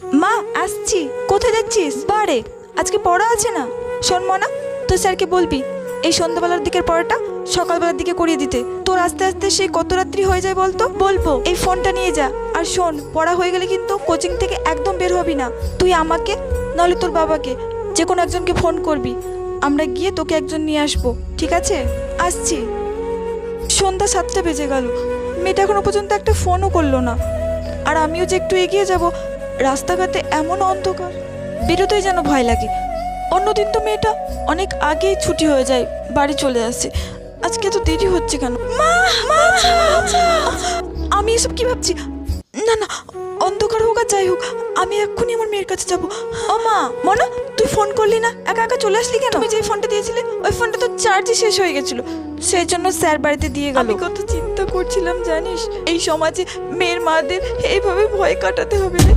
মা আসছি। কোথায় যাচ্ছিস? বারে আজকে পড়া আছে না। শোন মনা, তুই স্যারকে বলবি এই সন্ধ্যাবেলার দিকের পড়াটা সকালবেলার দিকে করিয়ে দিতে। তোর আস্তে আস্তে সেই কত রাত্রি হয়ে যায় বলতো। বলবো এই ফোনটা নিয়ে যা। আর শোন, পড়া হয়ে গেলে কিন্তু কোচিং থেকে একদম বের হবি না। তুই আমাকে নাহলে তোর বাবাকে যে কোনো একজনকে ফোন করবি, আমরা গিয়ে তোকে একজন নিয়ে আসবো, ঠিক আছে? আসছি। সন্ধ্যা 7টা বেজে গেল, মেয়েটা এখনো পর্যন্ত একটা ফোনও করলো না। আর আমিও যে একটু এগিয়ে যাব, রাস্তাঘাটে এমন অন্ধকার, বেরোতেই যেন ভয় লাগে। অন্যদিন তো মেয়েটা অনেক আগেই ছুটি হয়ে যায়, বাড়ি চলে আসে। আজকে তো দেরি হচ্ছে কেন? মা, মা, আমি এসব কি ভাবছি? না না, অন্ধকার হোক আর যাই হোক, আমি এক্ষুনি আমার মেয়ের কাছে যাব। ও মা, মনা, তুই ফোন করলি না, একা একা চলে আসলি কেন? তুমি যে ফোনটা দিয়েছিলে ওই ফোনটা তো চার্জই শেষ হয়ে গেছিল, সেই জন্য স্যার বাড়িতে দিয়ে গেল। আমি কত চিন্তা করছিলাম জানিস, এই সমাজে মেয়ের মাদের এইভাবে ভয় কাটাতে হবে না।